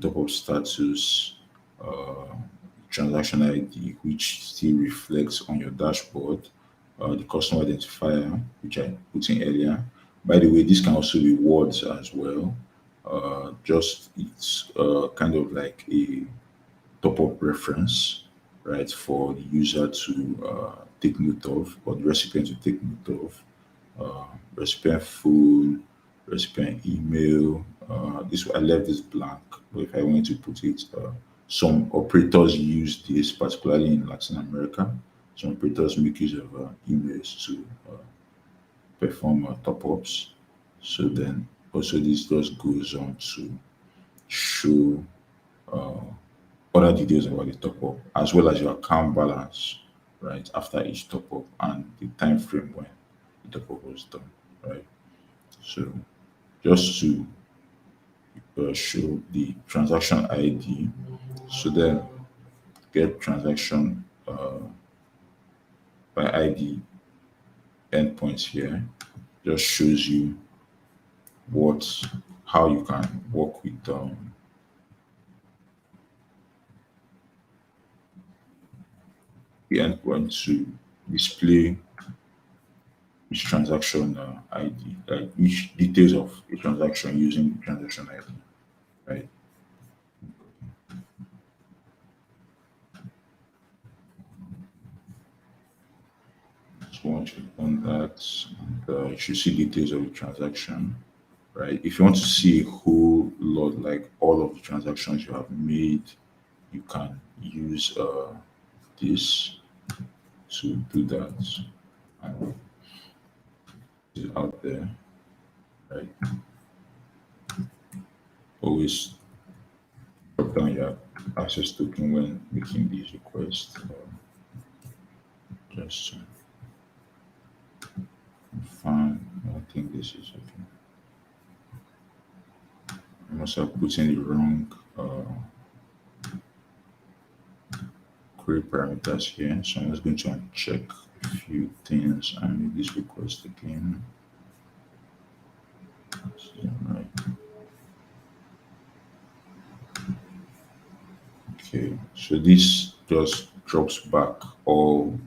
top up status, uh, transaction ID, which still reflects on your dashboard, the customer identifier, which I put in earlier. By the way, this can also be words as well. Just it's kind of like a top up reference, right, for the user to take note of, or the recipient to take note of. Recipient phone, recipient email. This I left this blank, but if I wanted to put it, some operators use this, particularly in Latin America. Some operators make use of emails to perform top ups. So then also this just goes on to show uh, other details about the top up, as well as your account balance, right, after each top up and the time frame when the top up was done, right? So just to show the transaction ID, so then get transaction by ID endpoints here, just shows you what how you can work with the endpoint to display each transaction ID, like each details of a transaction using the transaction ID, right? So once you've done that, and, you should see details of the transaction. right? If you want to see a whole lot, like all of the transactions you have made, you can use this to do that. And it's out there, right? Always drop down your access token when making these requests. Just find, I think this is okay. I must have put in the wrong query parameters here. So I'm just going to check a few things and make this request again. Right. Okay, so this just drops back all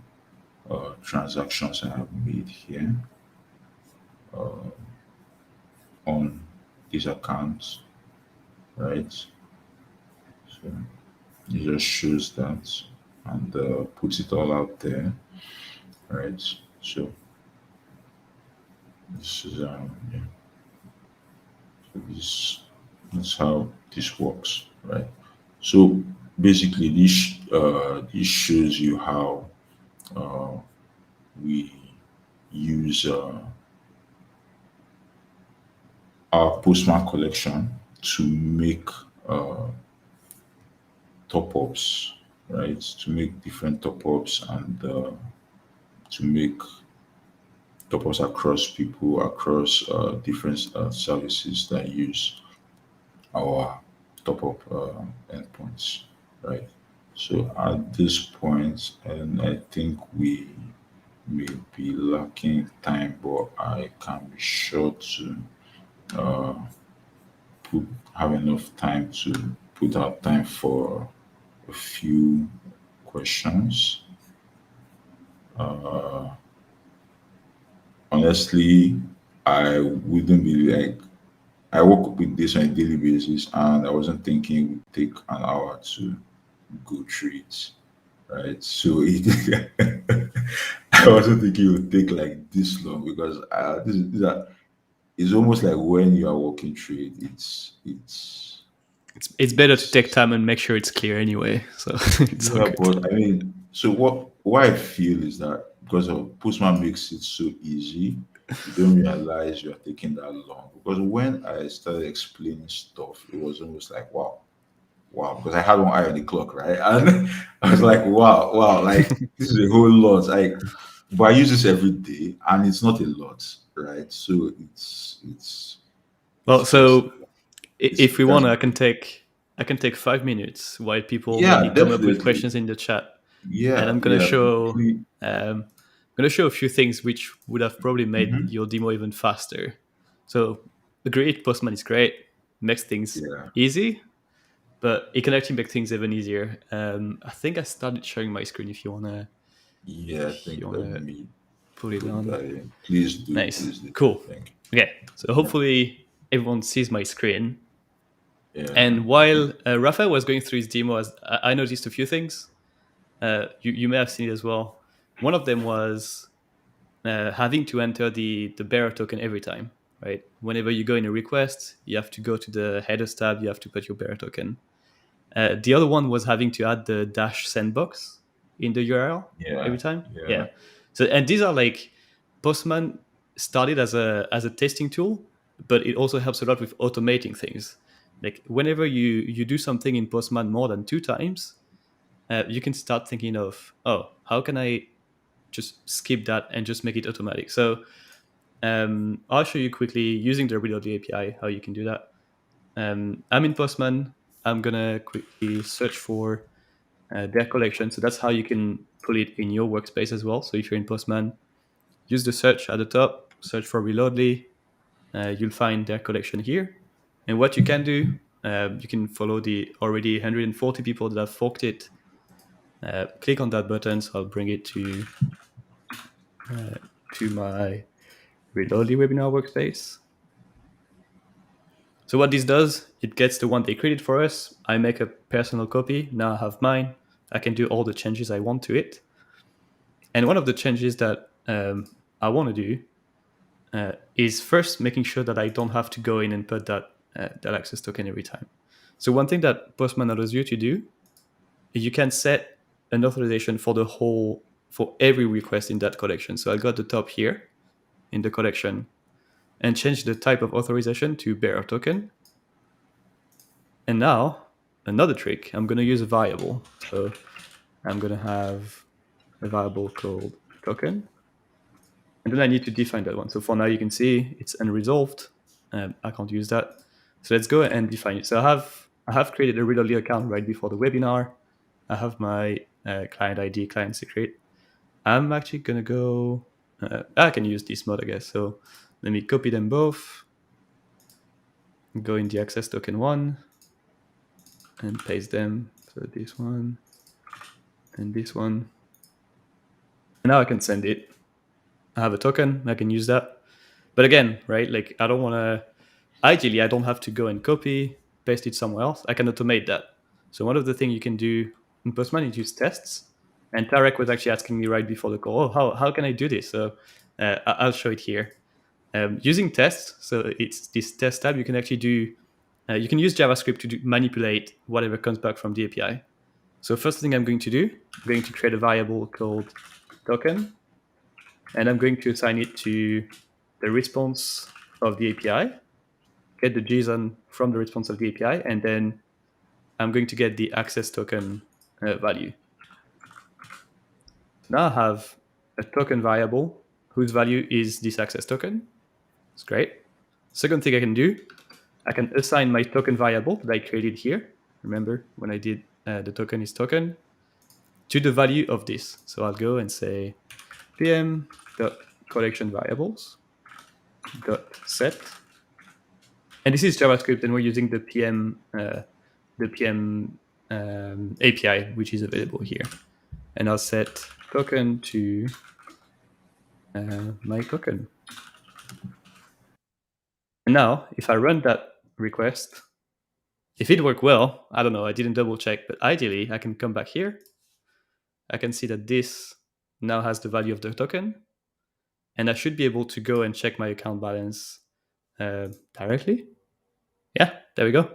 transactions I have made here on these accounts, right? So it just shows that and puts it all out there, right? So this is yeah. So that's how this works, right? So basically, this shows you how we use our Postman collection to make top ups, right? To make different top ups and to make top ups across people, across different services that use our top up endpoints, right? So at this point, and I think we may be lacking time, but I can be sure to uh, have enough time to put out time for a few questions. Uh, Honestly, I wouldn't be like I work with this on a daily basis, and I wasn't thinking it would take an hour to go through it, right? So I wasn't thinking it would take like this long because it's almost like when you are walking through it, It's better to take it's time and make sure it's clear anyway. So it's all yeah, good. but I mean, so what I feel is that because of Postman makes it so easy, you don't realize you're taking that long. Because when I started explaining stuff, it was almost like wow, because I had one eye on the clock, right? And I was like, wow, like this is a whole lot. Like, but I use this every day, and it's not a lot, right? So Well, it's just so it's if we that's want, I can take 5 minutes while people yeah, maybe come up with definitely, questions in the chat, and yeah, I'm gonna yeah. show Please, a few things which would have probably made mhm, your demo even faster. So agreed, Postman is great, makes things yeah. easy, but it can actually make things even easier. I think I started sharing my screen. Yeah, I If you think let wanna me put it put on. that in. Please do, Nice, please do. cool. Thank Okay, so you. Yeah, hopefully everyone sees my screen. yeah, And while Raphael was going through his demo, I noticed a few things. You may have seen it as well. One of them was having to enter the bearer token every time, right? Whenever you go in a request, you have to go to the headers tab, you have to put your bearer token. The other one was having to add the dash sandbox in the URL yeah, every time. yeah, Yeah. So and these are like Postman started as a testing tool, but it also helps a lot with automating things. Like whenever you do something in Postman more than 2 times, you can start thinking of, oh, how can I just skip that and just make it automatic? So I'll show you quickly using the Reloadly API how you can do that. I'm in Postman. I'm gonna quickly search for their collection. So that's how you can pull it in your workspace as well. So if you're in Postman, use the search at the top, search for Reloadly. You'll find their collection here. And what you can do, you can follow the already 140 people that have forked it. Click on that button, so I'll bring it to my Reloadly webinar workspace. So what this does, it gets the one they created for us. I make a personal copy. Now I have mine. I can do all the changes I want to it. And one of the changes that I want to do is first making sure that I don't have to go in and put that access token every time. So one thing that Postman allows you to do is you can set an authorization for every request in that collection. So I'll go at the top here in the collection and change the type of authorization to bearer token. And now another trick, I'm going to use a variable. So I'm going to have a variable called token. And then I need to define that one. So for now, you can see it's unresolved. I can't use that. So let's go and define it. So I have created a Reloadly account right before the webinar. I have my client ID, client secret. I'm actually going to go, I can use this mode, I guess. So let me copy them both, go in the access token one, and paste them. So this one and this one. And now I can send it. I have a token, I can use that. But again, right, like I don't want to, ideally, I don't have to go and copy, paste it somewhere else. I can automate that. So one of the things you can do in Postman is use tests. And Tarek was actually asking me right before the call, how can I do this? So I'll show it here. Using tests, so it's this test tab, you can actually do, you can use JavaScript to manipulate whatever comes back from the API. So first thing I'm going to do, I'm going to create a variable called token, and I'm going to assign it to the response of the API, get the JSON from the response of the API, and then I'm going to get the access token value. Now I have a token variable whose value is this access token. It's great. Second thing I can do, I can assign my token variable that I created here. Remember when I did the token is token to the value of this. So I'll go and say pm.collection variables .set. And this is JavaScript, and we're using the PM API, which is available here. And I'll set token to my token. And now, if I run that request, if it worked well, I don't know, I didn't double check, but ideally, I can come back here. I can see that this now has the value of the token. And I should be able to go and check my account balance directly. Yeah, there we go.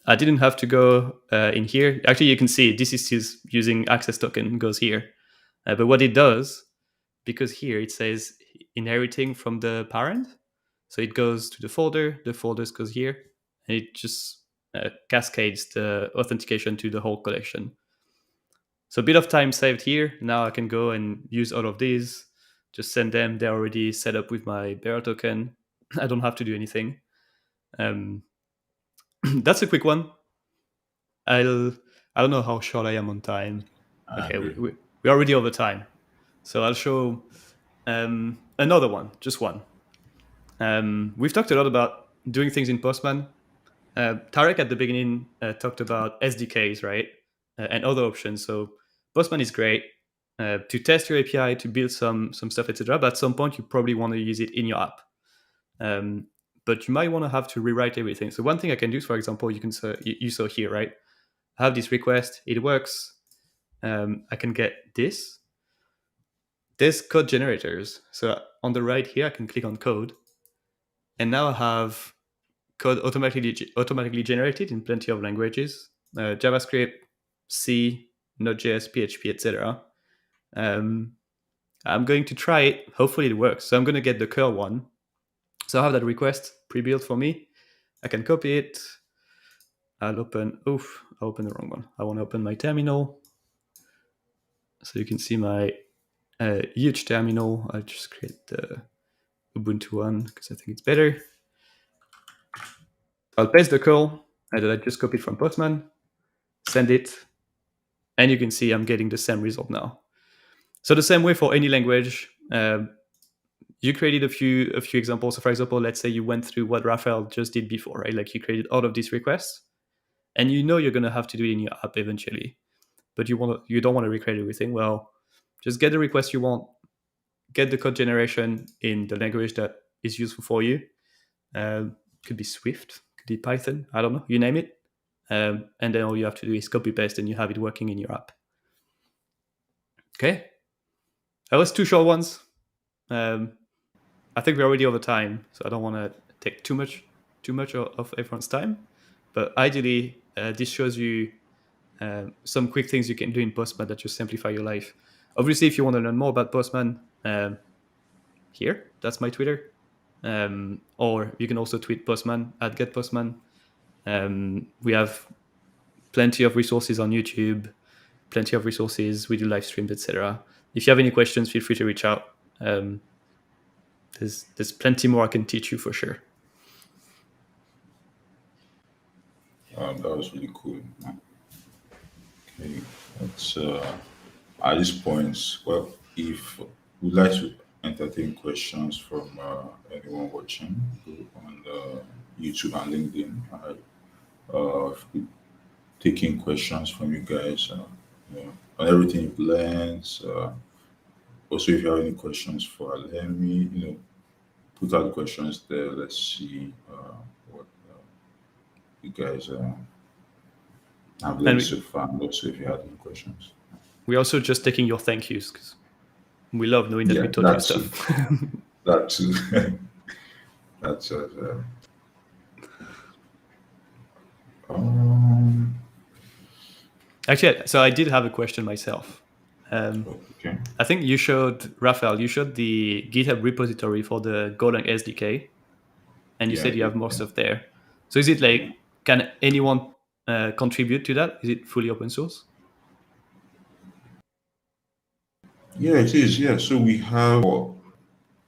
I didn't have to go in here. Actually, you can see this is just using access token goes here. But what it does, because here it says inheriting from the parent, so it goes to the folders goes here, and it just cascades the authentication to the whole collection. So a bit of time saved here. Now I can go and use all of these, just send them. They're already set up with my bearer token. I don't have to do anything. That's a quick one. I don't know how short I am on time. Okay, we're already over time. So I'll show another one, just one. We've talked a lot about doing things in Postman. Tarek at the beginning talked about SDKs, right? And other options. So Postman is great to test your API, to build some stuff, etc. But at some point, you probably want to use it in your app. But you might want to have to rewrite everything. So one thing I can do, for example, you saw here, right? I have this request, it works. I can get this. There's code generators. So on the right here, I can click on code. And now I have code automatically generated in plenty of languages. JavaScript, C, Node.js, PHP, etc. I'm going to try it. Hopefully it works. So I'm going to get the curl one. So I have that request pre-built for me. I can copy it. I'll open the wrong one. I want to open my terminal. So you can see my huge terminal. I'll just create the Ubuntu one because I think it's better. I'll paste the curl that I just copied from Postman, send it, and you can see I'm getting the same result now. So the same way for any language, you created a few examples. So for example, let's say you went through what Raphael just did before, right? Like you created all of these requests, and you know you're going to have to do it in your app eventually, but you don't want to recreate everything. Well, just get the request you want, get the code generation in the language that is useful for you. Could be Swift, could be Python, I don't know, you name it. And then all you have to do is copy paste and you have it working in your app. Okay. That was two short ones. I think we're already over time, so I don't want to take too much of everyone's time. But ideally, this shows you some quick things you can do in Postman that just simplify your life. Obviously, if you want to learn more about Postman, that's my Twitter. Or you can also tweet Postman at GetPostman. We have plenty of resources on YouTube, plenty of resources. We do live streams, etc. If you have any questions, feel free to reach out. There's plenty more I can teach you for sure. That was really cool. Okay, that's at this point. Well, if you'd like to entertain questions from anyone watching, go on YouTube and LinkedIn. If we taking questions from you guys, on everything you've learned. Also, if you have any questions for Arlemi, put out the questions there. Let's see what you guys have learned so far. And also, if you have any questions. We're also just taking your thank yous because we love knowing that we taught you stuff. That too. That's Actually, so I did have a question myself. okay. I think Raphael, you showed the GitHub repository for the Golang SDK, and you said you have more stuff there. So is it like, can anyone contribute to that? Is it fully open source? Yeah, it is. Yeah, so we have all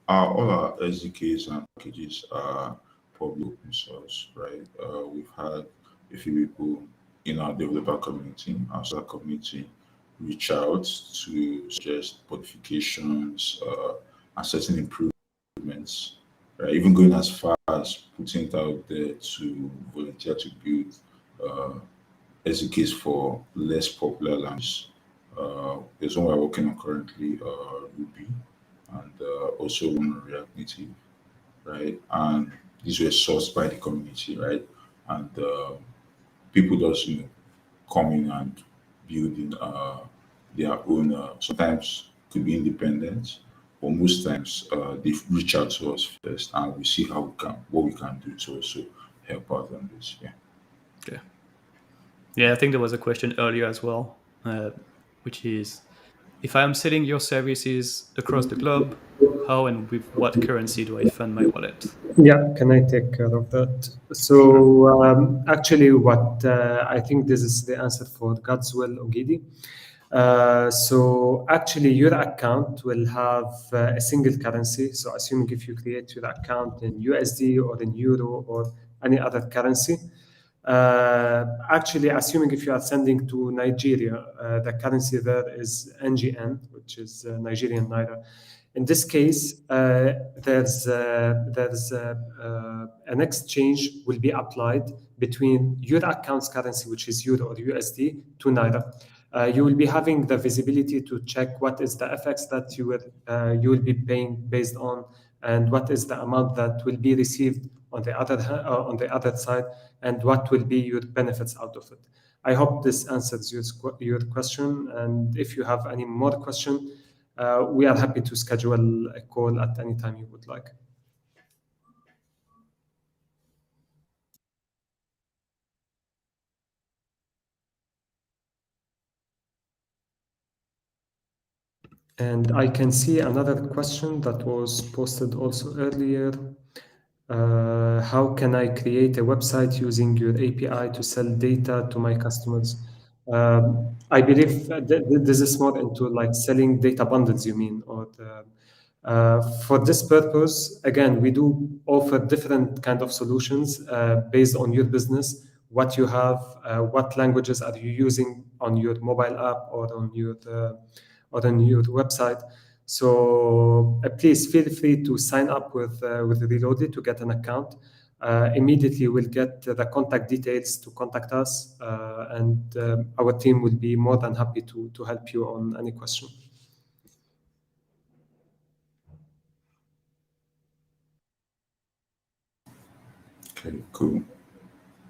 our SDKs and packages are public open source, right? We've had a few people in our developer community, our Slack community, reach out to suggest modifications and certain improvements, right? Even going as far as putting it out there to volunteer to build SDKs for less popular languages. There's one we're working on currently, Ruby, and also one on React Native, right? And these were sourced by the community, right? And people just come in and building their own. Sometimes could be independent, but most times they reach out to us first, and we see what we can do to also help out on this. Yeah. Okay. Yeah, I think there was a question earlier as well, which is, if I am selling your services across the globe, how and with what currency do I fund my wallet? Yeah, can I take care of that? So actually, what I think this is the answer for Godswill Ogidi. So actually, your account will have a single currency. So assuming if you create your account in USD or in Euro or any other currency, actually, assuming if you are sending to Nigeria, the currency there is NGN, which is Nigerian Naira. In this case, there's an exchange will be applied between your account's currency, which is Euro or USD, to Naira. You will be having the visibility to check what is the FX that you will be paying based on, and what is the amount that will be received on the other side, and what will be your benefits out of it. I hope this answers your question. And if you have any more question, we are happy to schedule a call at any time you would like. And I can see another question that was posted also earlier. How can I create a website using your API to sell data to my customers? I believe this is more into like selling data bundles, you mean, or for this purpose, again, we do offer different kind of solutions based on your business, what you have, what languages are you using on your mobile app or on your website. So please feel free to sign up with Reloadly to get an account. Immediately we'll get the contact details to contact us, and our team will be more than happy to help you on any question. Okay, cool.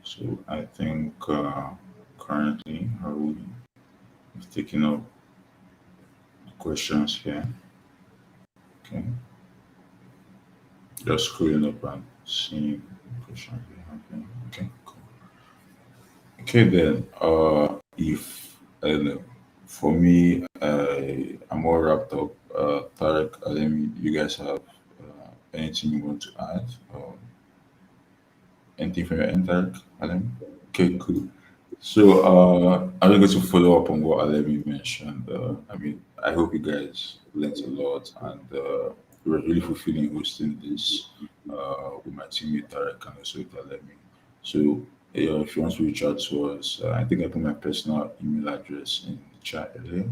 So I think currently we've taken up questions here. Okay. just scrolling up and seeing questions we have here. Okay, cool. Okay, then, if I don't know, for me, I'm all wrapped up. Tarek, Arlemi, you guys have anything you want to add? Anything from your end, Tarek, Arlemi? Okay, cool. So, I'm going to follow up on what Arlemi mentioned. I mean, I hope you guys learned a lot, and it was really fulfilling hosting this with my teammate Tarek and also with Arlemi. So, yeah, if you want to reach out to us, I think I put my personal email address in the chat earlier. You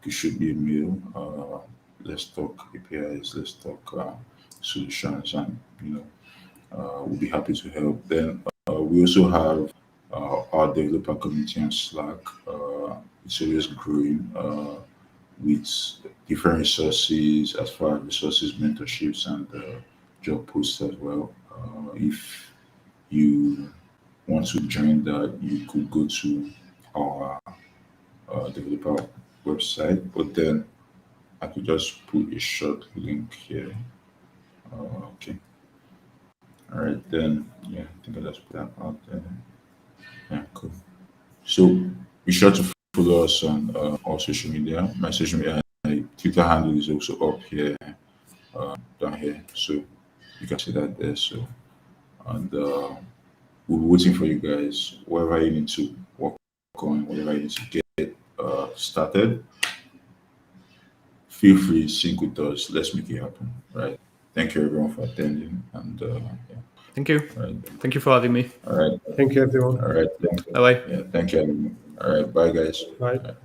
can shoot me a mail. Let's talk APIs. Let's talk solutions, and we'll be happy to help. Then we also have our developer community on Slack. It's always growing with different resources as far as resources, mentorships, and job posts as well. If you want to join that, you could go to our developer website, but then I could just put a short link here. Okay. All right, then, yeah, I think I just put that out there. Yeah, cool. So be sure to follow us on all social media. My social media, my Twitter handle is also up here, down here. So you can see that there. So, and we're waiting for you guys. Whatever you need to work on, whatever you need to get started, feel free to sync with us. Let's make it happen. Right. Thank you everyone for attending, and yeah. Thank you. All right. Thank you for having me. All right. Thank you, everyone. All right. Thank you. Bye bye. Yeah. Thank you. All right. Bye, guys. Bye. All right.